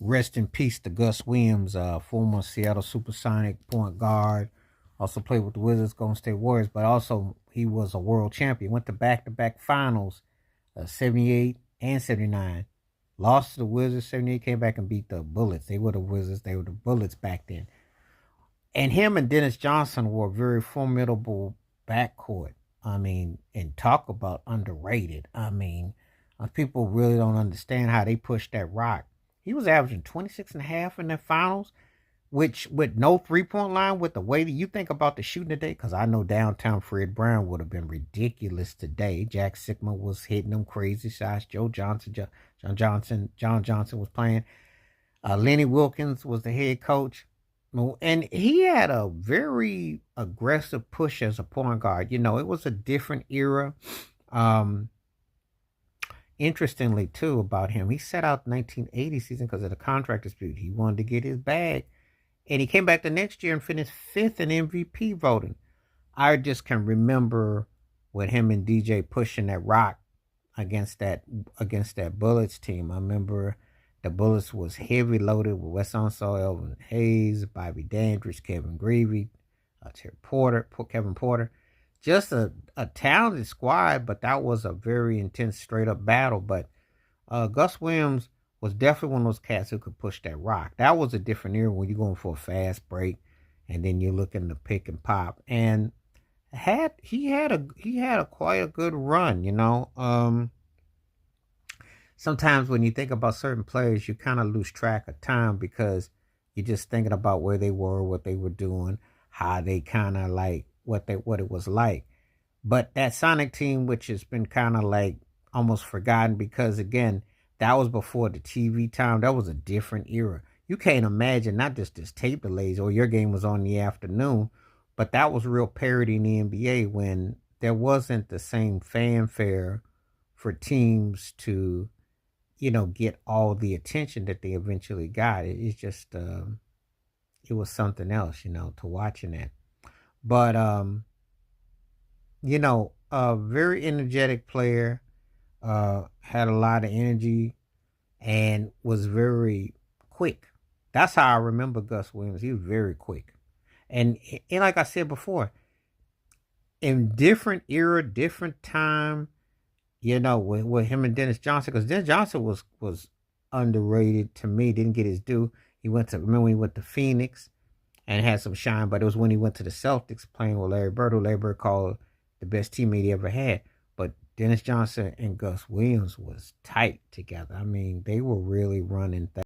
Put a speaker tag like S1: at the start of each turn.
S1: Rest in peace to Gus Williams, former Seattle Supersonic point guard. Also played with the Wizards, Golden State Warriors, but also he was a world champion. Went to back-to-back finals, 78 and 79. Lost to the Wizards, 78, came back and beat the Bullets. They were the Wizards, they were the Bullets back then. And him and Dennis Johnson were a very formidable backcourt. I mean, and talk about underrated. I mean, people really don't understand how they pushed that rock. He was averaging 26 and a half in the finals, which with no three-point line, with the way that you think about the shooting today, because I know downtown Fred Brown would have been ridiculous today. Jack Sigma was hitting them crazy shots. John Johnson was playing. Lenny Wilkins was the head coach. And he had a very aggressive push as a point guard. You know, it was a different era. Interestingly, too, about him, he set out the 1980 season because of the contract dispute. He wanted to get his bag. And he came back the next year and finished fifth in MVP voting. I just can remember with him and DJ pushing that rock against that Bullets team. I remember the Bullets was heavy loaded with Wes Unseld, Elvin Hayes, Bobby Dandridge, Kevin Greavy, Kevin Porter. Just a talented squad, but that was a very intense, straight-up battle. But Gus Williams was definitely one of those cats who could push that rock. That was a different era when you're going for a fast break, and then you're looking to pick and pop. And he had a quite a good run, you know. Sometimes when you think about certain players, you kind of lose track of time because you're just thinking about where they were, what they were doing, how they kind of like what it was like. But that Sonic team, which has been kind of like almost forgotten because again, that was before the TV time. That was a different era. You can't imagine not just this tape delays or your game was on in the afternoon, but that was real parity in the NBA when there wasn't the same fanfare for teams to, you know, get all the attention that they eventually got. It's just, it was something else, you know, to watching that. But, you know, a very energetic player, had a lot of energy and was very quick. That's how I remember Gus Williams. He was very quick. And like I said before, in different era, different time, you know, with him and Dennis Johnson, because Dennis Johnson was underrated to me, didn't get his due. Remember when he went to Phoenix and had some shine, but it was when he went to the Celtics playing with Larry Bird, who Larry Bird called the best teammate he ever had. But Dennis Johnson and Gus Williams was tight together. I mean, they were really running things.